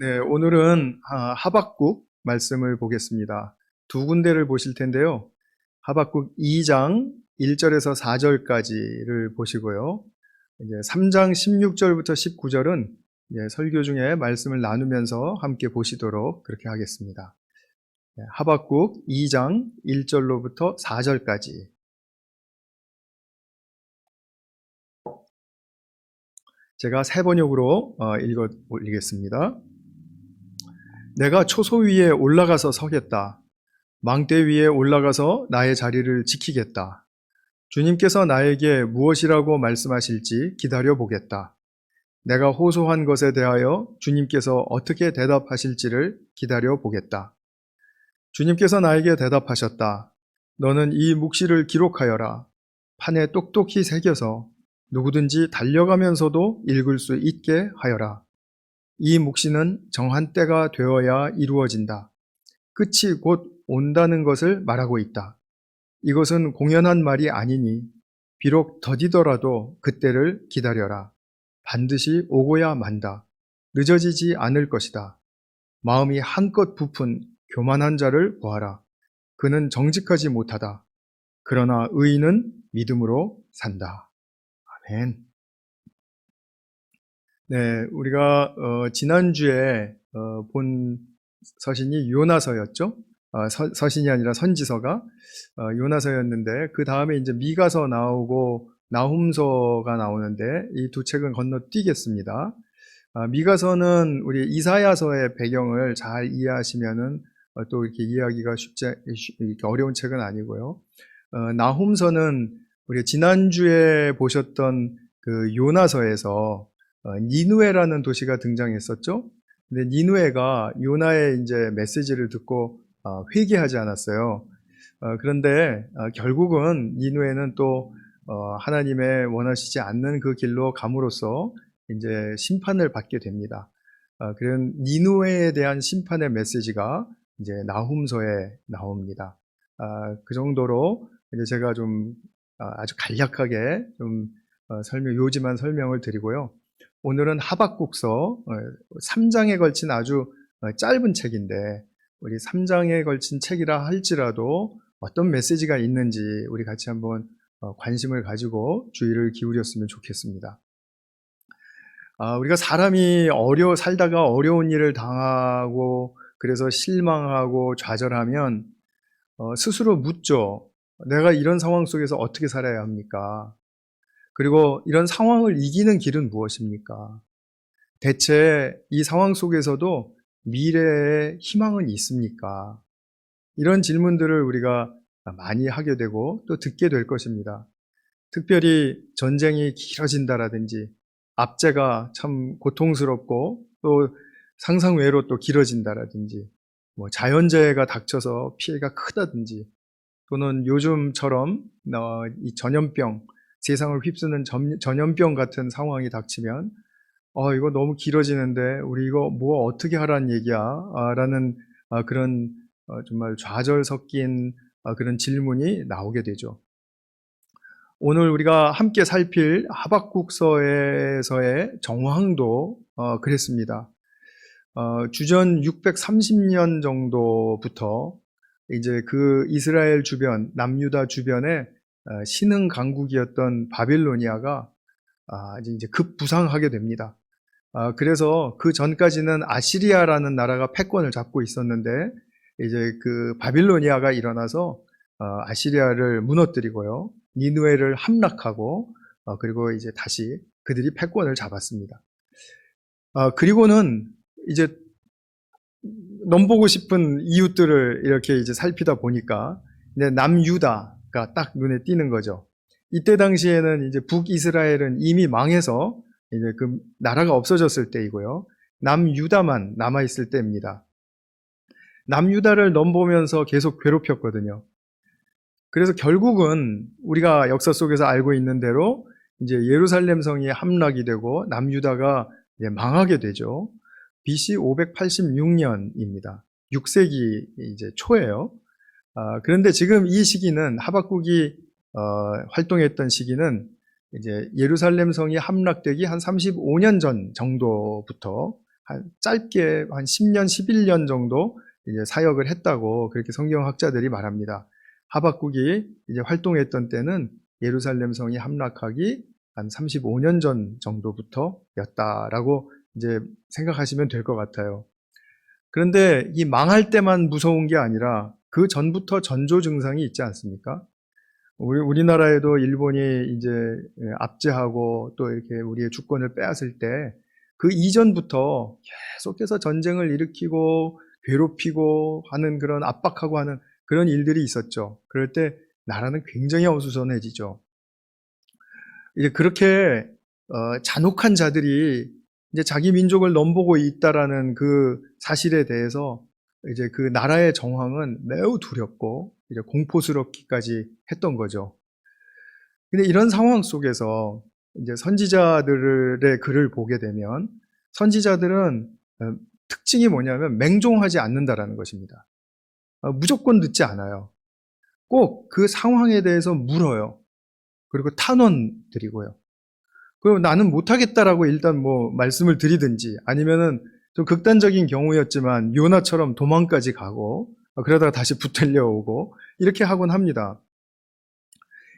네, 오늘은 하박국 말씀을 보겠습니다. 두 군데를 보실 텐데요. 하박국 2장 1절에서 4절까지를 보시고요. 이제 3장 16절부터 19절은 설교 중에 말씀을 나누면서 함께 보시도록 그렇게 하겠습니다. 하박국 2장 1절로부터 4절까지. 제가 새 번역으로 읽어 올리겠습니다. 내가 초소 위에 올라가서 서겠다. 망대 위에 올라가서 나의 자리를 지키겠다. 주님께서 나에게 무엇이라고 말씀하실지 기다려 보겠다. 내가 호소한 것에 대하여 주님께서 어떻게 대답하실지를 기다려 보겠다. 주님께서 나에게 대답하셨다. 너는 이 묵시를 기록하여라. 판에 똑똑히 새겨서 누구든지 달려가면서도 읽을 수 있게 하여라. 이 묵시는 정한 때가 되어야 이루어진다. 끝이 곧 온다는 것을 말하고 있다. 이것은 공연한 말이 아니니 비록 더디더라도 그때를 기다려라. 반드시 오고야 만다. 늦어지지 않을 것이다. 마음이 한껏 부푼 교만한 자를 보아라. 그는 정직하지 못하다. 그러나 의인은 믿음으로 산다. 아멘. 네, 우리가 지난주에 본 서신이 요나서였죠. 서신이 아니라 선지서가 요나서였는데 그 다음에 이제 미가서 나오고 나훔서가 나오는데 이 두 책은 건너뛰겠습니다. 미가서는 우리 이사야서의 배경을 잘 이해하시면은 또 이렇게 이해하기가 이렇게 어려운 책은 아니고요. 나훔서는 우리 지난주에 보셨던 그 요나서에서 니누에라는 도시가 등장했었죠. 근데 니누에가 요나의 이제 메시지를 듣고 회개하지 않았어요. 그런데 결국은 니누에는 또 하나님의 원하시지 않는 그 길로 감으로써 이제 심판을 받게 됩니다. 그런 니누에에 대한 심판의 메시지가 이제 나훔서에 나옵니다. 그 정도로 이제 제가 좀 아주 간략하게 좀 요지만 설명을 드리고요. 오늘은 하박국서 3장에 걸친 아주 짧은 책인데 우리 3장에 걸친 책이라 할지라도 어떤 메시지가 있는지 우리 같이 한번 관심을 가지고 주의를 기울였으면 좋겠습니다. 우리가 사람이 살다가 어려운 일을 당하고 그래서 실망하고 좌절하면 스스로 묻죠. 내가 이런 상황 속에서 어떻게 살아야 합니까? 그리고 이런 상황을 이기는 길은 무엇입니까? 대체 이 상황 속에서도 미래에 희망은 있습니까? 이런 질문들을 우리가 많이 하게 되고 또 듣게 될 것입니다. 특별히 전쟁이 길어진다라든지 압제가 참 고통스럽고 또 상상 외로 또 길어진다라든지 뭐 자연재해가 닥쳐서 피해가 크다든지 또는 요즘처럼 이 전염병, 세상을 휩쓰는 전염병 같은 상황이 닥치면 이거 너무 길어지는데 우리 이거 뭐 어떻게 하라는 얘기야? 라는 그런 정말 좌절 섞인 그런 질문이 나오게 되죠. 오늘 우리가 함께 살필 하박국서에서의 정황도 그랬습니다. 주전 630년 정도부터 이제 그 이스라엘 주변, 남유다 주변에 신흥 강국이었던 바빌로니아가 이제 급부상하게 됩니다. 그래서 그 전까지는 아시리아라는 나라가 패권을 잡고 있었는데 이제 그 바빌로니아가 일어나서 아시리아를 무너뜨리고요, 니느웨를 함락하고 그리고 이제 다시 그들이 패권을 잡았습니다. 그리고는 이제 넘보고 싶은 이웃들을 이렇게 이제 살피다 보니까 남유다가 딱 눈에 띄는 거죠. 이때 당시에는 이제 북이스라엘은 이미 망해서 이제 그 나라가 없어졌을 때이고요. 남유다만 남아있을 때입니다. 남유다를 넘보면서 계속 괴롭혔거든요. 그래서 결국은 우리가 역사 속에서 알고 있는 대로 이제 예루살렘 성이 함락이 되고 남유다가 망하게 되죠. BC 586년입니다. 6세기 이제 초예요. 그런데 지금 이 시기는 하박국이 활동했던 시기는 이제 예루살렘 성이 함락되기 한 35년 전 정도부터 짧게 한 10년, 11년 정도 이제 사역을 했다고 그렇게 성경학자들이 말합니다. 하박국이 이제 활동했던 때는 예루살렘 성이 함락하기 한 35년 전 정도부터였다라고 이제 생각하시면 될 것 같아요. 그런데 이 망할 때만 무서운 게 아니라 그 전부터 전조 증상이 있지 않습니까? 우리나라에도 일본이 이제 압제하고 또 이렇게 우리의 주권을 빼앗을 때 그 이전부터 계속해서 전쟁을 일으키고 괴롭히고 하는 그런 압박하고 하는 그런 일들이 있었죠. 그럴 때 나라는 굉장히 어수선해지죠. 이제 그렇게 잔혹한 자들이 이제 자기 민족을 넘보고 있다라는 그 사실에 대해서 이제 그 나라의 정황은 매우 두렵고 이제 공포스럽기까지 했던 거죠. 근데 이런 상황 속에서 이제 선지자들의 글을 보게 되면 선지자들은 특징이 뭐냐면 맹종하지 않는다라는 것입니다. 무조건 듣지 않아요. 꼭 그 상황에 대해서 물어요. 그리고 탄원 드리고요. 그리고 나는 못하겠다라고 일단 뭐 말씀을 드리든지 아니면은 좀 극단적인 경우였지만 요나처럼 도망까지 가고 그러다가 다시 붙들려 오고 이렇게 하곤 합니다.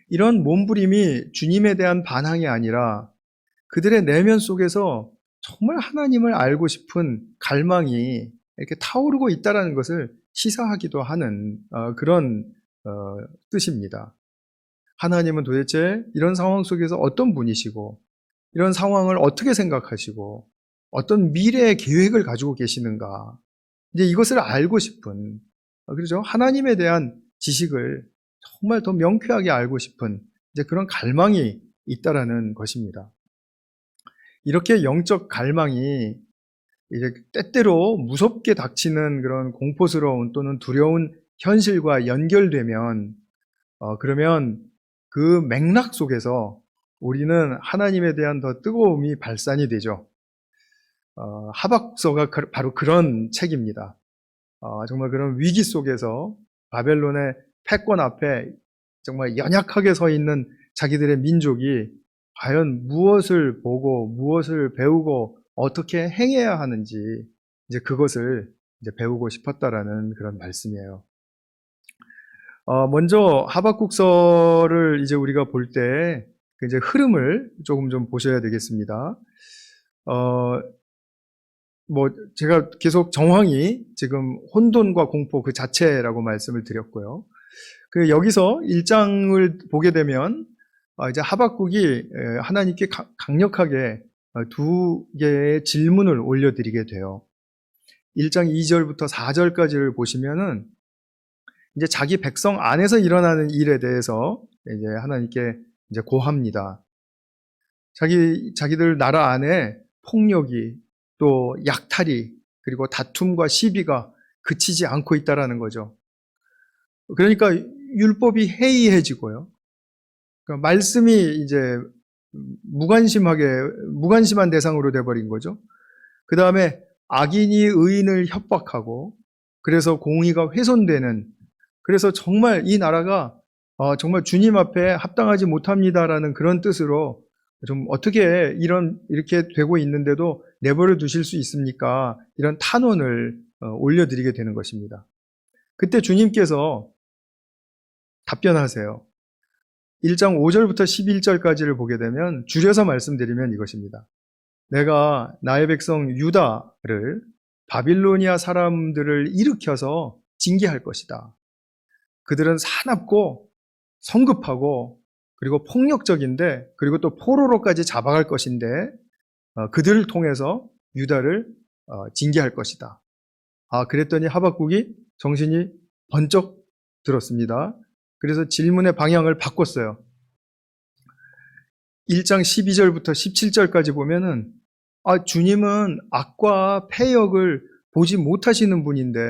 이런 몸부림이 주님에 대한 반항이 아니라 그들의 내면 속에서 정말 하나님을 알고 싶은 갈망이 이렇게 타오르고 있다는 것을 시사하기도 하는 그런 뜻입니다. 하나님은 도대체 이런 상황 속에서 어떤 분이시고 이런 상황을 어떻게 생각하시고 어떤 미래의 계획을 가지고 계시는가, 이제 이것을 알고 싶은, 그렇죠? 하나님에 대한 지식을 정말 더 명쾌하게 알고 싶은 이제 그런 갈망이 있다라는 것입니다. 이렇게 영적 갈망이 이제 때때로 무섭게 닥치는 그런 공포스러운 또는 두려운 현실과 연결되면 그러면 그 맥락 속에서 우리는 하나님에 대한 더 뜨거움이 발산이 되죠. 하박서가 바로 그런 책입니다. 정말 그런 위기 속에서 바벨론의 패권 앞에 정말 연약하게 서 있는 자기들의 민족이 과연 무엇을 보고 무엇을 배우고 어떻게 행해야 하는지 이제 그것을 이제 배우고 싶었다라는 그런 말씀이에요. 먼저 하박국서를 이제 우리가 볼 때 이제 흐름을 조금 좀 보셔야 되겠습니다. 뭐 제가 계속 정황이 지금 혼돈과 공포 그 자체라고 말씀을 드렸고요. 그 여기서 1장을 보게 되면 이제 하박국이 하나님께 강력하게 두 개의 질문을 올려드리게 돼요. 1장 2절부터 4절까지를 보시면은 이제 자기 백성 안에서 일어나는 일에 대해서 이제 하나님께 이제 고합니다. 자기들 나라 안에 폭력이 또 약탈이 그리고 다툼과 시비가 그치지 않고 있다라는 거죠. 그러니까 율법이 해이해지고요. 그러니까 말씀이 이제 무관심한 대상으로 돼버린 거죠. 그 다음에 악인이 의인을 협박하고 그래서 공의가 훼손되는, 그래서 정말 이 나라가 정말 주님 앞에 합당하지 못합니다라는 그런 뜻으로 좀 어떻게 이렇게 되고 있는데도 내버려 두실 수 있습니까? 이런 탄원을 올려드리게 되는 것입니다. 그때 주님께서 답변하세요. 1장 5절부터 11절까지를 보게 되면 줄여서 말씀드리면 이것입니다. 내가 나의 백성 유다를 바빌로니아 사람들을 일으켜서 징계할 것이다. 그들은 사납고 성급하고 그리고 폭력적인데 그리고 또 포로로까지 잡아갈 것인데 그들을 통해서 유다를 징계할 것이다. 그랬더니 하박국이 정신이 번쩍 들었습니다. 그래서 질문의 방향을 바꿨어요. 1장 12절부터 17절까지 보면은 주님은 악과 패역을 보지 못하시는 분인데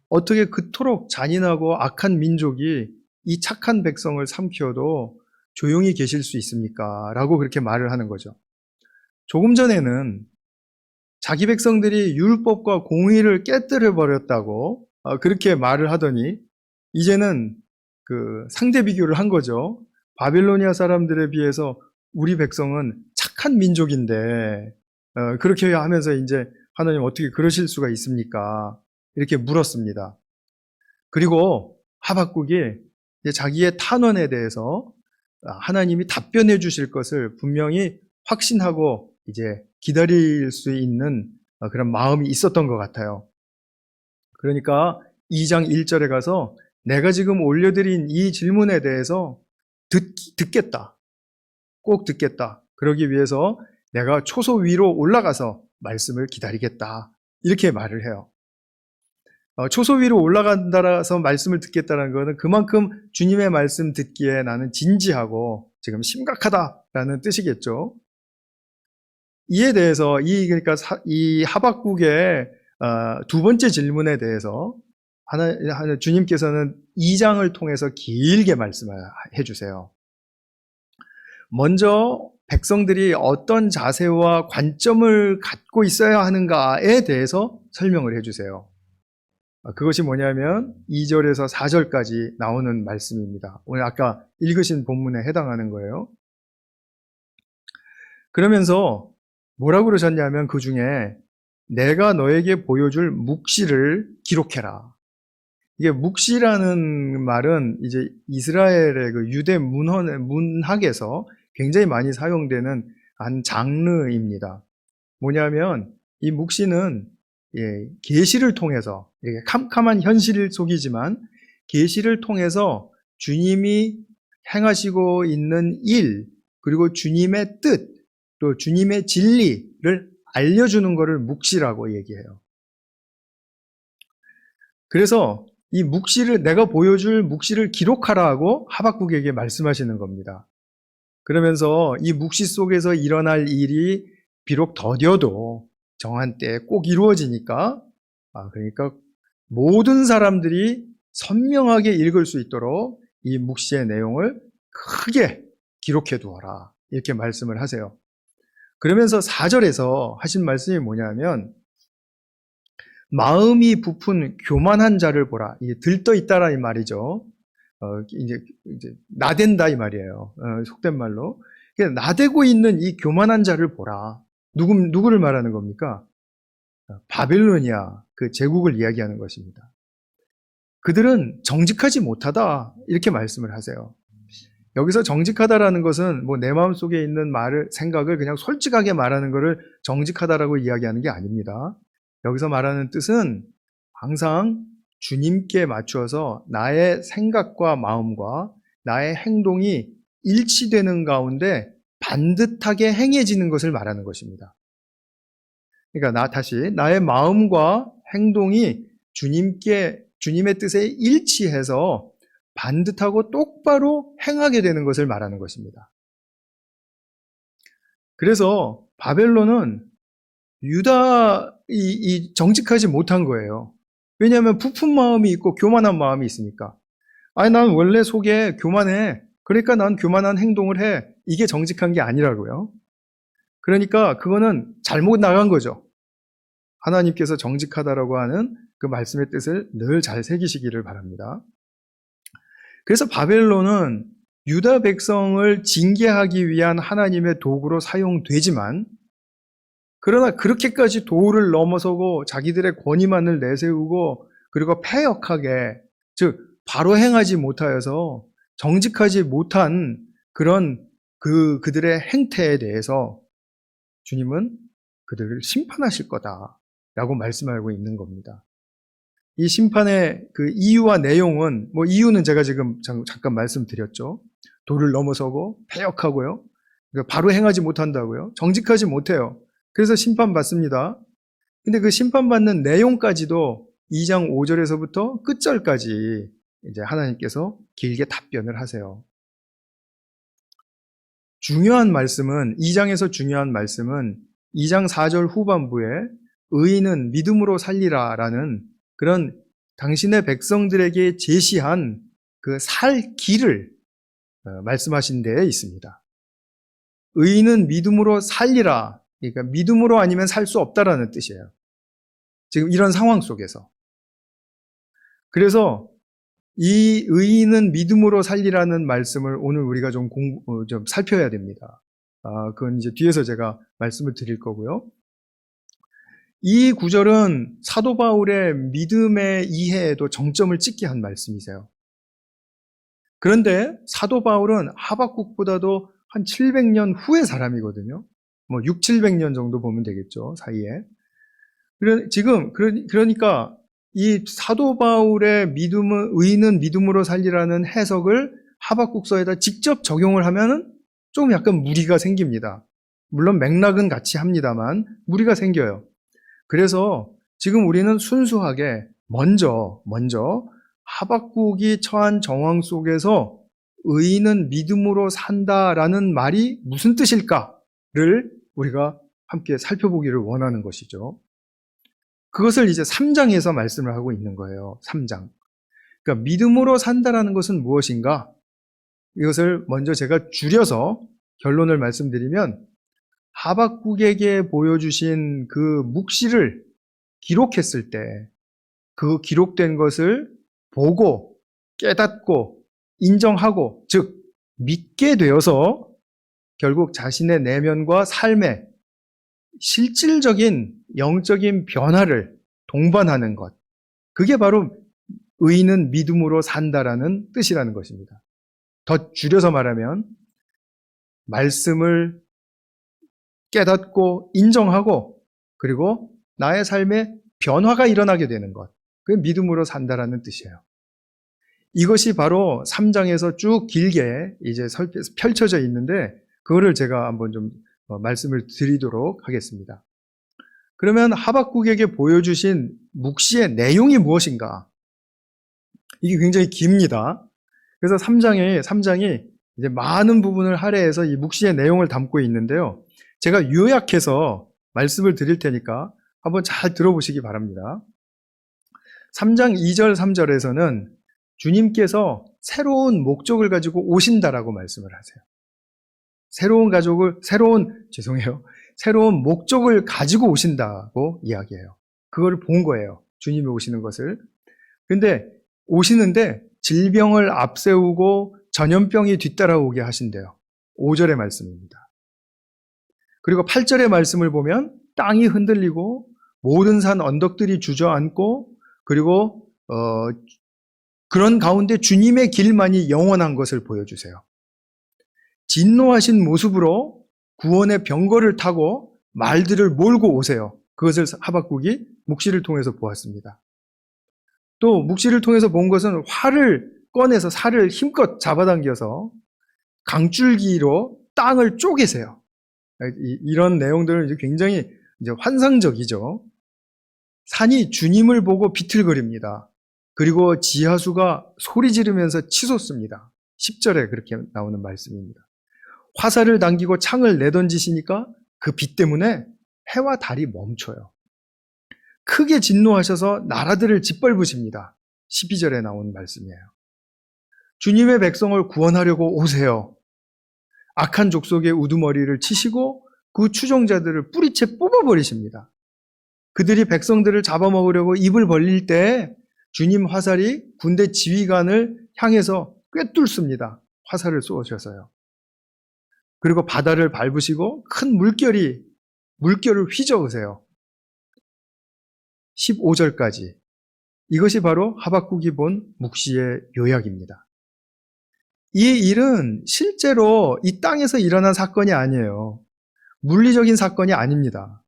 어떻게 그토록 잔인하고 악한 민족이 이 착한 백성을 삼켜도 조용히 계실 수 있습니까? 라고 그렇게 말을 하는 거죠. 조금 전에는 자기 백성들이 율법과 공의를 깨뜨려 버렸다고 그렇게 말을 하더니 이제는 그 상대 비교를 한 거죠. 바빌로니아 사람들에 비해서 우리 백성은 착한 민족인데 그렇게 하면서 이제 하나님 어떻게 그러실 수가 있습니까? 이렇게 물었습니다. 그리고 하박국이 이제 자기의 탄원에 대해서 하나님이 답변해 주실 것을 분명히 확신하고 이제 기다릴 수 있는 그런 마음이 있었던 것 같아요. 그러니까 2장 1절에 가서 내가 지금 올려드린 이 질문에 대해서 듣겠다. 꼭 듣겠다. 그러기 위해서 내가 초소 위로 올라가서 말씀을 기다리겠다. 이렇게 말을 해요. 초소 위로 올라간다라서 말씀을 듣겠다는 것은 그만큼 주님의 말씀 듣기에 나는 진지하고 지금 심각하다라는 뜻이겠죠. 이에 대해서 그러니까 이 하박국의 두 번째 질문에 대해서 주님께서는 2장을 통해서 길게 말씀을 해주세요. 먼저 백성들이 어떤 자세와 관점을 갖고 있어야 하는가에 대해서 설명을 해주세요. 그것이 뭐냐면 2절에서 4절까지 나오는 말씀입니다. 오늘 아까 읽으신 본문에 해당하는 거예요. 그러면서 뭐라고 그러셨냐면 그 중에 내가 너에게 보여줄 묵시를 기록해라. 이게 묵시라는 말은 이제 이스라엘의 그 유대 문학에서 굉장히 많이 사용되는 한 장르입니다. 뭐냐면 이 묵시는 계시를 통해서 이렇게 캄캄한 현실 속이지만 계시를 통해서 주님이 행하시고 있는 일 그리고 주님의 뜻 또 주님의 진리를 알려주는 것을 묵시라고 얘기해요. 그래서 이 묵시를 내가 보여줄 묵시를 기록하라고 하박국에게 말씀하시는 겁니다. 그러면서 이 묵시 속에서 일어날 일이 비록 더뎌도 정한 때에 꼭 이루어지니까 그러니까 모든 사람들이 선명하게 읽을 수 있도록 이 묵시의 내용을 크게 기록해 두어라 이렇게 말씀을 하세요. 그러면서 4절에서 하신 말씀이 뭐냐면 마음이 부푼 교만한 자를 보라. 이게 들떠 있다라는 말이죠. 이제 나댄다 이 말이에요. 속된 말로. 나대고 있는 이 교만한 자를 보라. 누구를 말하는 겁니까? 바벨로니아 그 제국을 이야기하는 것입니다. 그들은 정직하지 못하다 이렇게 말씀을 하세요. 여기서 정직하다라는 것은 뭐 내 마음속에 있는 생각을 그냥 솔직하게 말하는 것을 정직하다라고 이야기하는 게 아닙니다. 여기서 말하는 뜻은 항상 주님께 맞추어서 나의 생각과 마음과 나의 행동이 일치되는 가운데 반듯하게 행해지는 것을 말하는 것입니다. 그러니까 나의 마음과 행동이 주님의 뜻에 일치해서 반듯하고 똑바로 행하게 되는 것을 말하는 것입니다. 그래서 바벨론은 이 정직하지 못한 거예요. 왜냐하면 부푼 마음이 있고 교만한 마음이 있으니까. 난 원래 속에 교만해. 그러니까 난 교만한 행동을 해. 이게 정직한 게 아니라고요. 그러니까 그거는 잘못 나간 거죠. 하나님께서 정직하다라고 하는 그 말씀의 뜻을 늘 잘 새기시기를 바랍니다. 그래서 바벨론은 유다 백성을 징계하기 위한 하나님의 도구로 사용되지만 그러나 그렇게까지 도를 넘어서고 자기들의 권위만을 내세우고 그리고 패역하게 즉 바로 행하지 못하여서 정직하지 못한 그런 그들의 행태에 대해서 주님은 그들을 심판하실 거다라고 말씀하고 있는 겁니다. 이 심판의 그 이유와 내용은 이유는 제가 지금 잠깐 말씀드렸죠. 도를 넘어서고 패역하고요. 그러니까 바로 행하지 못한다고요. 정직하지 못해요. 그래서 심판받습니다. 근데 그 심판받는 내용까지도 2장 5절에서부터 끝절까지 이제 하나님께서 길게 답변을 하세요. 중요한 말씀은 2장에서 중요한 말씀은 2장 4절 후반부에 의인은 믿음으로 살리라라는 그런 당신의 백성들에게 제시한 그 살 길을 말씀하신 데에 있습니다. 의인은 믿음으로 살리라. 그러니까 믿음으로 아니면 살 수 없다라는 뜻이에요. 지금 이런 상황 속에서. 그래서 이 의인은 믿음으로 살리라는 말씀을 오늘 우리가 좀 살펴야 됩니다. 그건 이제 뒤에서 제가 말씀을 드릴 거고요. 이 구절은 사도 바울의 믿음의 이해에도 정점을 찍게 한 말씀이세요. 그런데 사도 바울은 하박국보다도 한 700년 후의 사람이거든요. 뭐 6, 700년 정도 보면 되겠죠, 사이에. 그러니까 이 사도 바울의 믿음은, 의인은 믿음으로 살리라는 해석을 하박국서에다 직접 적용을 하면은 좀 약간 무리가 생깁니다. 물론 맥락은 같이 합니다만 무리가 생겨요. 그래서 지금 우리는 순수하게 먼저 하박국이 처한 정황 속에서 의인은 믿음으로 산다라는 말이 무슨 뜻일까를 우리가 함께 살펴보기를 원하는 것이죠. 그것을 이제 3장에서 말씀을 하고 있는 거예요. 3장. 그러니까 믿음으로 산다라는 것은 무엇인가? 이것을 먼저 제가 줄여서 결론을 말씀드리면 하박국에게 보여주신 그 묵시를 기록했을 때 그 기록된 것을 보고 깨닫고 인정하고 즉 믿게 되어서 결국 자신의 내면과 삶에 실질적인 영적인 변화를 동반하는 것. 그게 바로 의인은 믿음으로 산다라는 뜻이라는 것입니다. 더 줄여서 말하면 말씀을 깨닫고 인정하고 그리고 나의 삶에 변화가 일어나게 되는 것. 그게 믿음으로 산다라는 뜻이에요. 이것이 바로 3장에서 쭉 길게 이제 펼쳐져 있는데 그거를 제가 한번 좀 말씀을 드리도록 하겠습니다. 그러면 하박국에게 보여주신 묵시의 내용이 무엇인가? 이게 굉장히 깁니다. 그래서 3장이 이제 많은 부분을 할애해서 이 묵시의 내용을 담고 있는데요. 제가 요약해서 말씀을 드릴 테니까 한번 잘 들어보시기 바랍니다. 3장 2절, 3절에서는 주님께서 새로운 목적을 가지고 오신다라고 말씀을 하세요. 새로운 목적을 가지고 오신다고 이야기해요. 그걸 본 거예요. 주님이 오시는 것을. 근데 오시는데 질병을 앞세우고 전염병이 뒤따라오게 하신대요. 5절의 말씀입니다. 그리고 8절의 말씀을 보면 땅이 흔들리고 모든 산 언덕들이 주저앉고 그리고 그런 가운데 주님의 길만이 영원한 것을 보여주세요. 진노하신 모습으로 구원의 병거를 타고 말들을 몰고 오세요. 그것을 하박국이 묵시를 통해서 보았습니다. 또 묵시를 통해서 본 것은 활을 꺼내서 살을 힘껏 잡아당겨서 강줄기로 땅을 쪼개세요. 이런 내용들은 이제 굉장히 이제 환상적이죠. 산이 주님을 보고 비틀거립니다. 그리고 지하수가 소리 지르면서 치솟습니다. 10절에 그렇게 나오는 말씀입니다. 화살을 당기고 창을 내던지시니까 그 빛 때문에 해와 달이 멈춰요. 크게 진노하셔서 나라들을 짓밟으십니다. 12절에 나온 말씀이에요. 주님의 백성을 구원하려고 오세요. 악한 족속의 우두머리를 치시고 그 추종자들을 뿌리채 뽑아버리십니다. 그들이 백성들을 잡아먹으려고 입을 벌릴 때 주님 화살이 군대 지휘관을 향해서 꿰뚫습니다. 화살을 쏘셔서요. 그리고 바다를 밟으시고 큰 물결을 휘저으세요. 15절까지. 이것이 바로 하박국이 본 묵시의 요약입니다. 이 일은 실제로 이 땅에서 일어난 사건이 아니에요. 물리적인 사건이 아닙니다.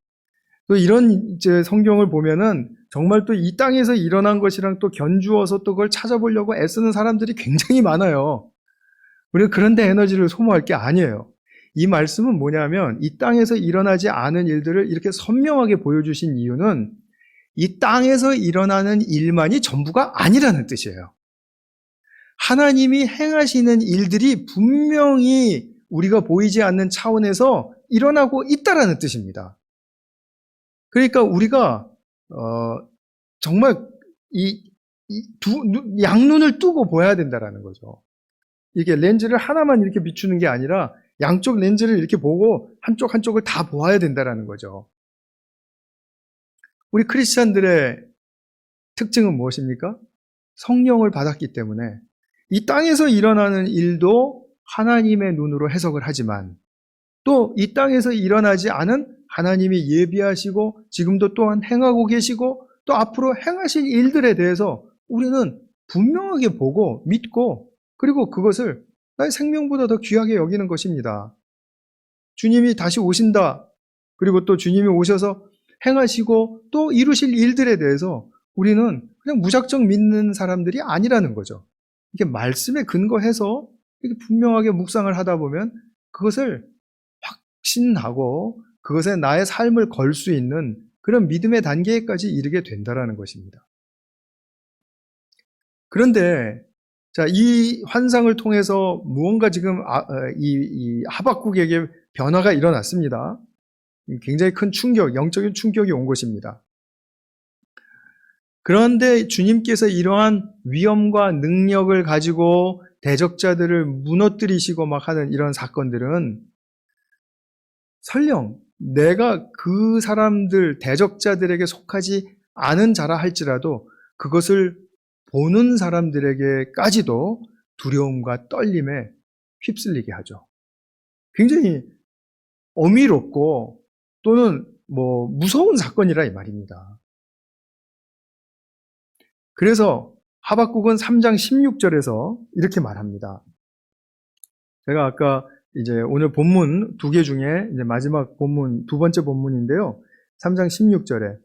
또 이런 이제 성경을 보면은 정말 또 이 땅에서 일어난 것이랑 또 견주어서 또 그걸 찾아보려고 애쓰는 사람들이 굉장히 많아요. 우리가 그런데 에너지를 소모할 게 아니에요. 이 말씀은 뭐냐면 이 땅에서 일어나지 않은 일들을 이렇게 선명하게 보여주신 이유는 이 땅에서 일어나는 일만이 전부가 아니라는 뜻이에요. 하나님이 행하시는 일들이 분명히 우리가 보이지 않는 차원에서 일어나고 있다라는 뜻입니다. 그러니까 우리가 정말 양눈을 뜨고 보아야 된다라는 거죠. 이게 렌즈를 하나만 이렇게 비추는 게 아니라 양쪽 렌즈를 이렇게 보고 한쪽을 다 보아야 된다라는 거죠. 우리 크리스찬들의 특징은 무엇입니까? 성령을 받았기 때문에 이 땅에서 일어나는 일도 하나님의 눈으로 해석을 하지만 또 이 땅에서 일어나지 않은 하나님이 예비하시고 지금도 또한 행하고 계시고 또 앞으로 행하실 일들에 대해서 우리는 분명하게 보고 믿고 그리고 그것을 나의 생명보다 더 귀하게 여기는 것입니다. 주님이 다시 오신다. 그리고 또 주님이 오셔서 행하시고 또 이루실 일들에 대해서 우리는 그냥 무작정 믿는 사람들이 아니라는 거죠. 이게 말씀에 근거해서 이렇게 분명하게 묵상을 하다 보면 그것을 확신하고 그것에 나의 삶을 걸 수 있는 그런 믿음의 단계까지 이르게 된다라는 것입니다. 그런데 자, 이 환상을 통해서 무언가 지금 이 하박국에게 변화가 일어났습니다. 굉장히 큰 충격, 영적인 충격이 온 것입니다. 그런데 주님께서 이러한 위엄과 능력을 가지고 대적자들을 무너뜨리시고 막 하는 이런 사건들은 설령 내가 그 사람들, 대적자들에게 속하지 않은 자라 할지라도 그것을 보는 사람들에게까지도 두려움과 떨림에 휩쓸리게 하죠. 굉장히 어미롭고 또는 무서운 사건이라 이 말입니다. 그래서 하박국은 3장 16절에서 이렇게 말합니다. 제가 아까 이제 오늘 본문 2개 중에 이제 마지막 본문, 2번째 본문인데요. 3장 16절에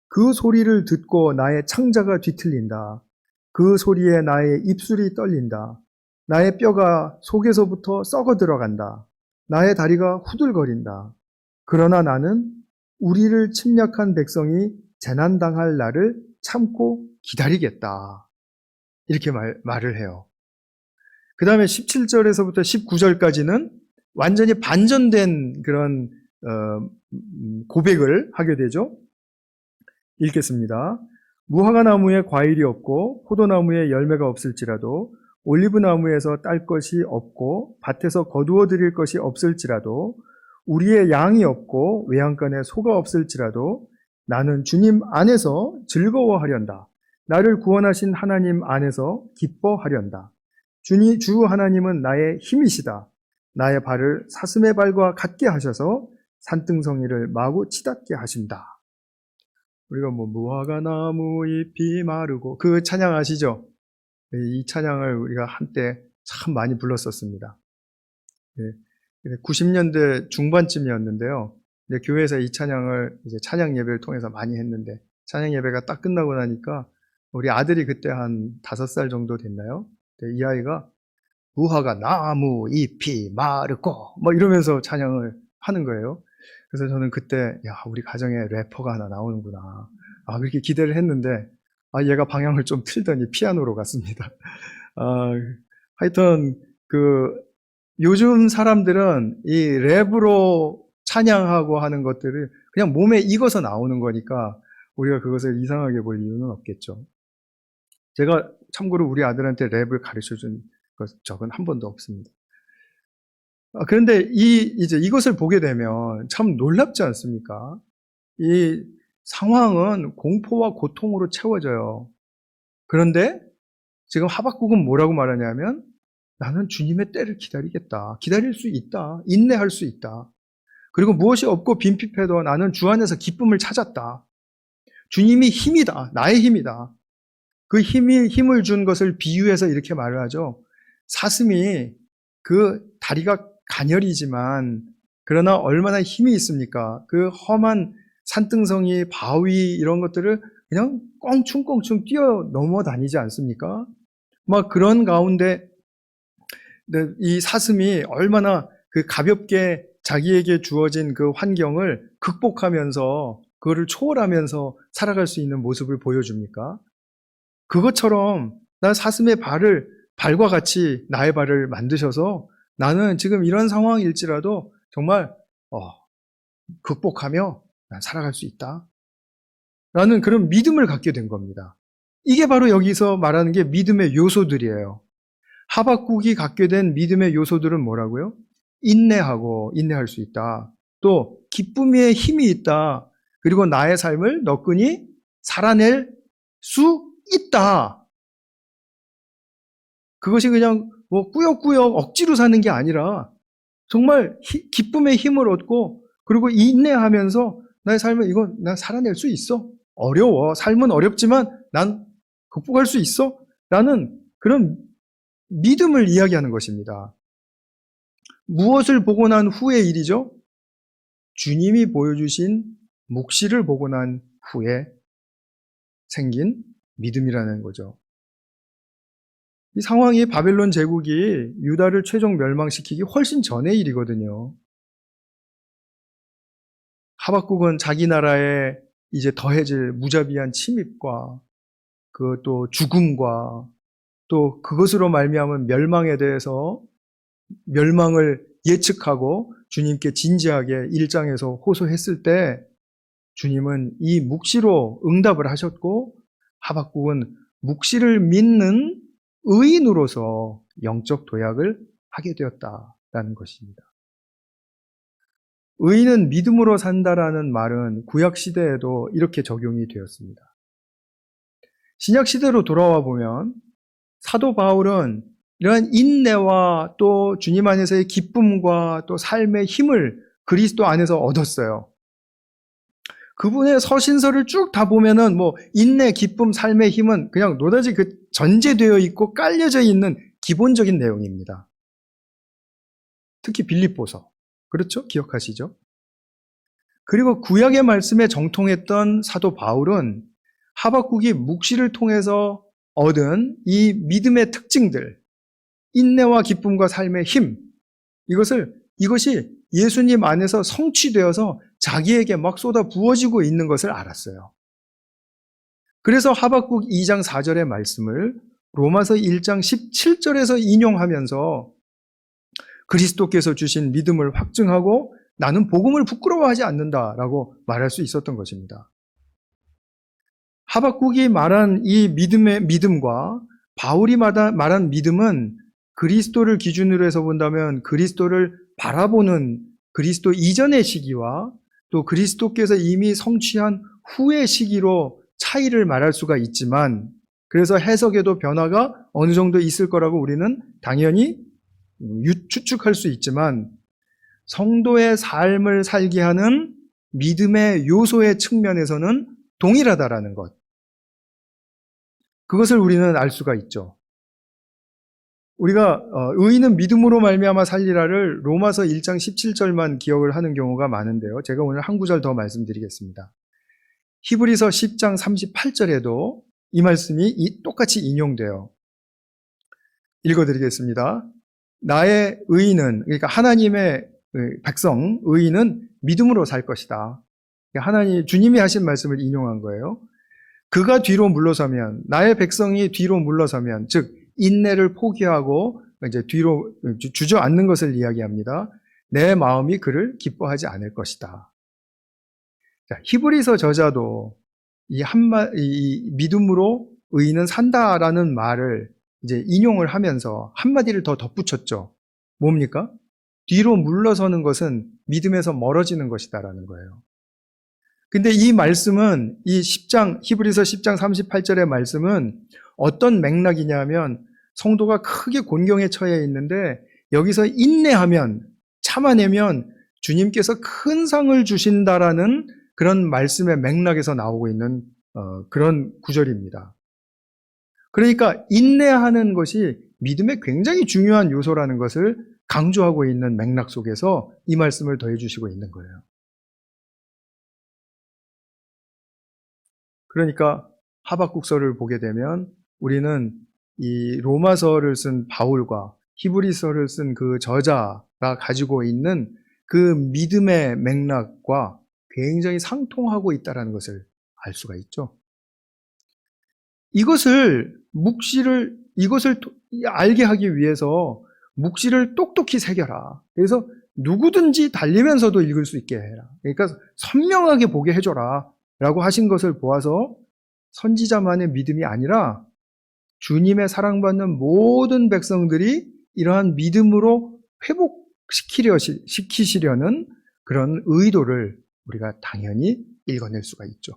그 소리를 듣고 나의 창자가 뒤틀린다. 그 소리에 나의 입술이 떨린다. 나의 뼈가 속에서부터 썩어 들어간다. 나의 다리가 후들거린다. 그러나 나는 우리를 침략한 백성이 재난당할 날을 참고 기다리겠다. 이렇게 말을 해요. 그 다음에 17절에서부터 19절까지는 완전히 반전된 그런 고백을 하게 되죠. 읽겠습니다. 무화과 나무에 과일이 없고 포도나무에 열매가 없을지라도 올리브나무에서 딸 것이 없고 밭에서 거두어 드릴 것이 없을지라도 우리의 양이 없고 외양간에 소가 없을지라도 나는 주님 안에서 즐거워하련다. 나를 구원하신 하나님 안에서 기뻐하련다. 주 하나님은 나의 힘이시다. 나의 발을 사슴의 발과 같게 하셔서 산등성이를 마구 치닫게 하신다. 우리가 무화과 나무 잎이 마르고 그 찬양 아시죠? 이 찬양을 우리가 한때 참 많이 불렀었습니다. 90년대 중반쯤이었는데요. 이제 교회에서 이 찬양을 이제 찬양 예배를 통해서 많이 했는데 찬양 예배가 딱 끝나고 나니까 우리 아들이 그때 한 5살 정도 됐나요? 이 아이가 무화과 나무 잎이 마르고 이러면서 찬양을 하는 거예요. 그래서 저는 그때 야, 우리 가정에 래퍼가 하나 나오는구나. 그렇게 기대를 했는데 얘가 방향을 좀 틀더니 피아노로 갔습니다. 하여튼 요즘 사람들은 이 랩으로 찬양하고 하는 것들을 그냥 몸에 익어서 나오는 거니까 우리가 그것을 이상하게 볼 이유는 없겠죠. 제가 참고로 우리 아들한테 랩을 가르쳐준 적은 한 번도 없습니다. 그런데 이제 이것을 보게 되면 참 놀랍지 않습니까? 이 상황은 공포와 고통으로 채워져요. 그런데 지금 하박국은 뭐라고 말하냐면 나는 주님의 때를 기다리겠다. 기다릴 수 있다. 인내할 수 있다. 그리고 무엇이 없고 빈핍해도 나는 주 안에서 기쁨을 찾았다. 주님이 힘이다. 나의 힘이다. 그 힘을 준 것을 비유해서 이렇게 말을 하죠. 사슴이 그 다리가 가녀리지만 그러나 얼마나 힘이 있습니까? 그 험한 산등성이, 바위 이런 것들을 그냥 껑충껑충 뛰어 넘어 다니지 않습니까? 막 그런 가운데 이 사슴이 얼마나 그 가볍게 자기에게 주어진 그 환경을 극복하면서 그거를 초월하면서 살아갈 수 있는 모습을 보여줍니까? 그것처럼 난 사슴의 발과 같이 나의 발을 만드셔서 나는 지금 이런 상황일지라도 정말 극복하며 난 살아갈 수 있다. 라는 그런 믿음을 갖게 된 겁니다. 이게 바로 여기서 말하는 게 믿음의 요소들이에요. 하박국이 갖게 된 믿음의 요소들은 뭐라고요? 인내할 수 있다. 또 기쁨의 힘이 있다. 그리고 나의 삶을 너끈히 살아낼 수 있다. 그것이 그냥 꾸역꾸역 억지로 사는 게 아니라 정말 기쁨의 힘을 얻고 그리고 인내하면서 나의 삶을 이건 난 살아낼 수 있어. 어려워. 삶은 어렵지만 난 극복할 수 있어. 라는 그런 믿음을 이야기하는 것입니다. 무엇을 보고 난 후의 일이죠? 주님이 보여주신 묵시를 보고 난 후에 생긴 믿음이라는 거죠. 이 상황이 바벨론 제국이 유다를 최종 멸망시키기 훨씬 전의 일이거든요. 하박국은 자기 나라에 이제 더해질 무자비한 침입과 그 또 죽음과 또 그것으로 말미암은 멸망에 대해서 멸망을 예측하고 주님께 진지하게 1장에서 호소했을 때 주님은 이 묵시로 응답을 하셨고 하박국은 묵시를 믿는 의인으로서 영적 도약을 하게 되었다라는 것입니다. 의인은 믿음으로 산다라는 말은 구약 시대에도 이렇게 적용이 되었습니다. 신약 시대로 돌아와 보면 사도 바울은 이러한 인내와 또 주님 안에서의 기쁨과 또 삶의 힘을 그리스도 안에서 얻었어요. 그분의 서신서를 쭉 다 보면은 뭐 인내, 기쁨, 삶의 힘은 그냥 노다지 그 전제되어 있고 깔려져 있는 기본적인 내용입니다. 특히 빌립보서. 그렇죠? 기억하시죠? 그리고 구약의 말씀에 정통했던 사도 바울은 하박국이 묵시를 통해서 얻은 이 믿음의 특징들, 인내와 기쁨과 삶의 힘, 이것이 예수님 안에서 성취되어서 자기에게 막 쏟아 부어지고 있는 것을 알았어요. 그래서 하박국 2장 4절의 말씀을 로마서 1장 17절에서 인용하면서 그리스도께서 주신 믿음을 확증하고 나는 복음을 부끄러워하지 않는다라고 말할 수 있었던 것입니다. 하박국이 말한 이 믿음과 바울이 말한 믿음은 그리스도를 기준으로 해서 본다면 그리스도를 바라보는 그리스도 이전의 시기와 또 그리스도께서 이미 성취한 후의 시기로 차이를 말할 수가 있지만 그래서 해석에도 변화가 어느 정도 있을 거라고 우리는 당연히 추측할 수 있지만 성도의 삶을 살게 하는 믿음의 요소의 측면에서는 동일하다라는 것. 그것을 우리는 알 수가 있죠. 우리가 의인은 믿음으로 말미암아 살리라를 로마서 1장 17절만 기억을 하는 경우가 많은데요. 제가 오늘 한 구절 더 말씀드리겠습니다. 히브리서 10장 38절에도 이 말씀이 똑같이 인용돼요. 읽어드리겠습니다. 나의 의인은, 그러니까 하나님의 백성, 의인은 믿음으로 살 것이다. 주님이 하신 말씀을 인용한 거예요. 그가 뒤로 물러서면, 나의 백성이 뒤로 물러서면, 즉 인내를 포기하고 이제 뒤로 주저앉는 것을 이야기합니다. 내 마음이 그를 기뻐하지 않을 것이다. 자, 히브리서 저자도 이 믿음으로 의인은 산다라는 말을 이제 인용을 하면서 한마디를 더 덧붙였죠. 뭡니까? 뒤로 물러서는 것은 믿음에서 멀어지는 것이다라는 거예요. 근데 이 말씀은 히브리서 10장 38절의 말씀은 어떤 맥락이냐면 성도가 크게 곤경에 처해 있는데 여기서 인내하면 참아내면 주님께서 큰 상을 주신다라는 그런 말씀의 맥락에서 나오고 있는 그런 구절입니다. 그러니까 인내하는 것이 믿음의 굉장히 중요한 요소라는 것을 강조하고 있는 맥락 속에서 이 말씀을 더해 주시고 있는 거예요. 그러니까 하박국서를 보게 되면 우리는 이 로마서를 쓴 바울과 히브리서를 쓴 그 저자가 가지고 있는 그 믿음의 맥락과 굉장히 상통하고 있다는 것을 알 수가 있죠. 이것을 알게 하기 위해서 묵시를 똑똑히 새겨라. 그래서 누구든지 달리면서도 읽을 수 있게 해라. 그러니까 선명하게 보게 해줘라. 라고 하신 것을 보아서 선지자만의 믿음이 아니라 주님의 사랑받는 모든 백성들이 이러한 믿음으로 회복시키시려는 그런 의도를 우리가 당연히 읽어낼 수가 있죠.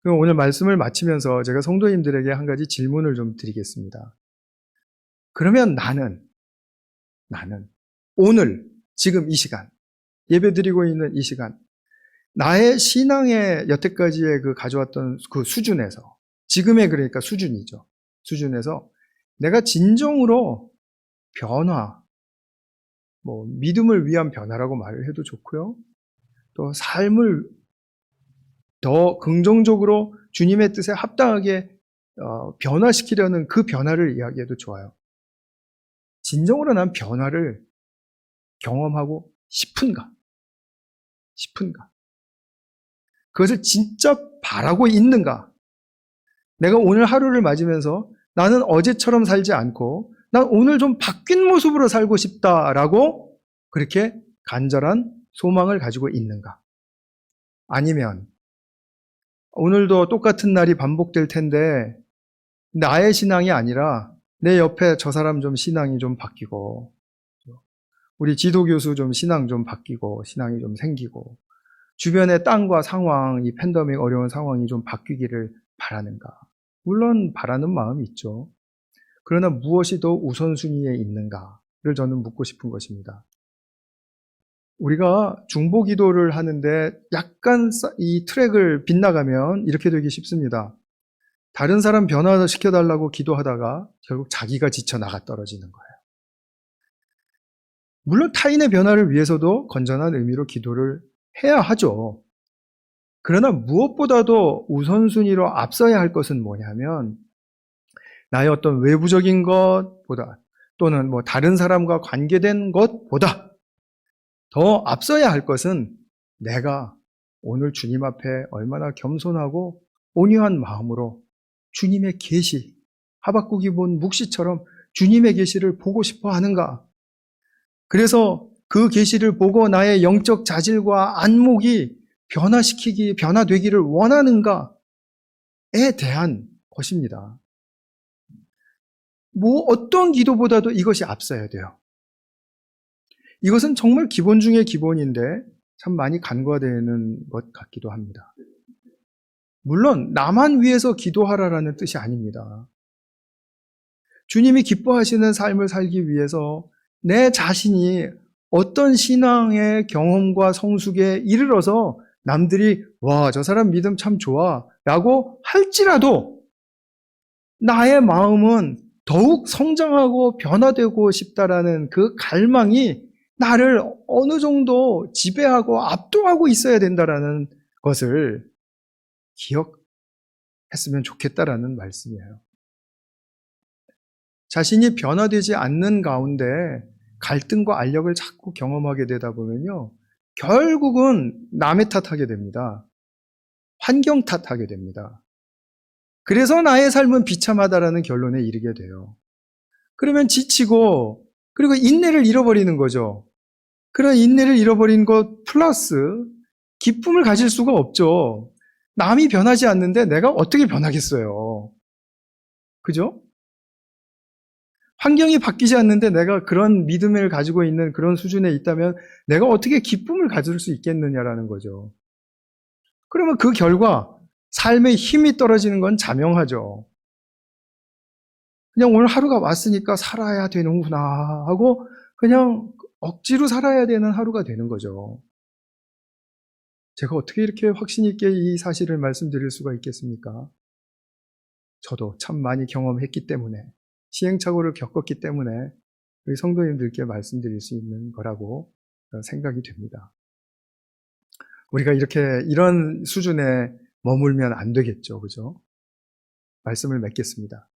그럼 오늘 말씀을 마치면서 제가 성도님들에게 한 가지 질문을 좀 드리겠습니다. 그러면 나는 나는 오늘 지금 이 시간 예배드리고 있는 이 시간 나의 신앙의 여태까지의 그 가져왔던 그 수준에서 지금의 그러니까 수준이죠. 수준에서 내가 진정으로 변화, 믿음을 위한 변화라고 말을 해도 좋고요. 또 삶을 더 긍정적으로 주님의 뜻에 합당하게 변화시키려는 그 변화를 이야기해도 좋아요. 진정으로 난 변화를 경험하고 싶은가? 그것을 진짜 바라고 있는가? 내가 오늘 하루를 맞으면서 나는 어제처럼 살지 않고 난 오늘 좀 바뀐 모습으로 살고 싶다라고 그렇게 간절한 소망을 가지고 있는가? 아니면 오늘도 똑같은 날이 반복될 텐데 나의 신앙이 아니라 내 옆에 저 사람 좀 신앙이 좀 바뀌고 우리 지도교수 좀 신앙 좀 바뀌고 신앙이 좀 생기고 주변의 땅과 상황, 이 팬데믹 어려운 상황이 좀 바뀌기를 바라는가? 물론 바라는 마음이 있죠. 그러나 무엇이 더 우선순위에 있는가를 저는 묻고 싶은 것입니다. 우리가 중보 기도를 하는데 약간 이 트랙을 빗나가면 이렇게 되기 쉽습니다. 다른 사람 변화시켜달라고 기도하다가 결국 자기가 지쳐 나가 떨어지는 거예요. 물론 타인의 변화를 위해서도 건전한 의미로 기도를 해야 하죠. 그러나 무엇보다도 우선순위로 앞서야 할 것은 뭐냐면 나의 어떤 외부적인 것보다 또는 다른 사람과 관계된 것보다 더 앞서야 할 것은 내가 오늘 주님 앞에 얼마나 겸손하고 온유한 마음으로 주님의 계시, 하박국이 본 묵시처럼 주님의 계시를 보고 싶어 하는가? 그래서 그 계시를 보고 나의 영적 자질과 안목이 변화되기를 원하는가에 대한 것입니다. 어떤 기도보다도 이것이 앞서야 돼요. 이것은 정말 기본 중의 기본인데 참 많이 간과되는 것 같기도 합니다. 물론 나만 위해서 기도하라라는 뜻이 아닙니다. 주님이 기뻐하시는 삶을 살기 위해서 내 자신이 어떤 신앙의 경험과 성숙에 이르러서 남들이 와, 저 사람 믿음 참 좋아 라고 할지라도 나의 마음은 더욱 성장하고 변화되고 싶다라는 그 갈망이 나를 어느 정도 지배하고 압도하고 있어야 된다라는 것을 기억했으면 좋겠다라는 말씀이에요. 자신이 변화되지 않는 가운데 갈등과 알력을 자꾸 경험하게 되다 보면요, 결국은 남의 탓하게 됩니다. 환경 탓하게 됩니다. 그래서 나의 삶은 비참하다라는 결론에 이르게 돼요. 그러면 지치고 그리고 인내를 잃어버리는 거죠. 그런 인내를 잃어버린 것 플러스 기쁨을 가질 수가 없죠. 남이 변하지 않는데 내가 어떻게 변하겠어요. 그죠? 환경이 바뀌지 않는데 내가 그런 믿음을 가지고 있는 그런 수준에 있다면 내가 어떻게 기쁨을 가질 수 있겠느냐라는 거죠. 그러면 그 결과 삶의 힘이 떨어지는 건 자명하죠. 그냥 오늘 하루가 왔으니까 살아야 되는구나 하고 그냥 억지로 살아야 되는 하루가 되는 거죠. 제가 어떻게 이렇게 확신 있게 이 사실을 말씀드릴 수가 있겠습니까? 저도 참 많이 경험했기 때문에 시행착오를 겪었기 때문에 우리 성도님들께 말씀드릴 수 있는 거라고 생각이 됩니다. 우리가 이런 수준에 머물면 안 되겠죠. 그죠? 말씀을 맺겠습니다.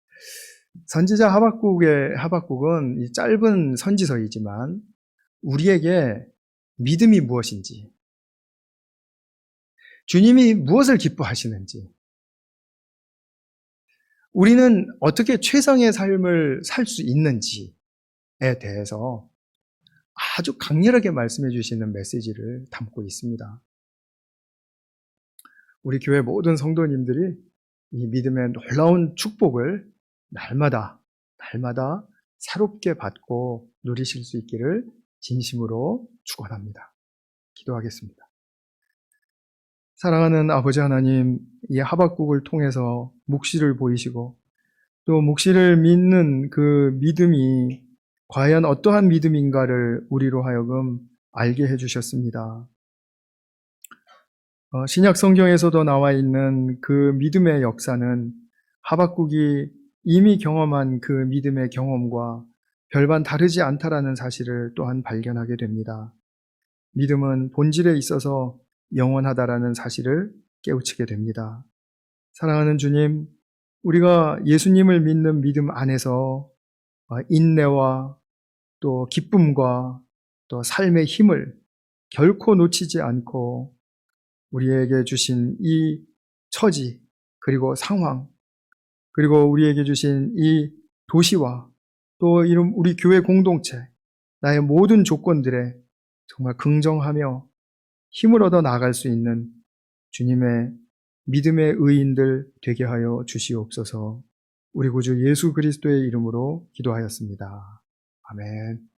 선지자 하박국은 이 짧은 선지서이지만 우리에게 믿음이 무엇인지, 주님이 무엇을 기뻐하시는지, 우리는 어떻게 최상의 삶을 살 수 있는지에 대해서 아주 강렬하게 말씀해 주시는 메시지를 담고 있습니다. 우리 교회 모든 성도님들이 이 믿음의 놀라운 축복을 날마다 새롭게 받고 누리실 수 있기를 진심으로 축원합니다. 기도하겠습니다. 사랑하는 아버지 하나님, 이 하박국을 통해서 묵시를 보이시고 또 묵시를 믿는 그 믿음이 과연 어떠한 믿음인가를 우리로 하여금 알게 해주셨습니다. 신약 성경에서도 나와 있는 그 믿음의 역사는 하박국이 이미 경험한 그 믿음의 경험과 별반 다르지 않다라는 사실을 또한 발견하게 됩니다. 믿음은 본질에 있어서 영원하다라는 사실을 깨우치게 됩니다. 사랑하는 주님, 우리가 예수님을 믿는 믿음 안에서 인내와 또 기쁨과 또 삶의 힘을 결코 놓치지 않고 우리에게 주신 이 처지, 그리고 상황, 그리고 우리에게 주신 이 도시와 또 이런 우리 교회 공동체, 나의 모든 조건들에 정말 긍정하며 힘을 얻어 나갈 수 있는 주님의 믿음의 의인들 되게 하여 주시옵소서. 우리 구주 예수 그리스도의 이름으로 기도하였습니다. 아멘.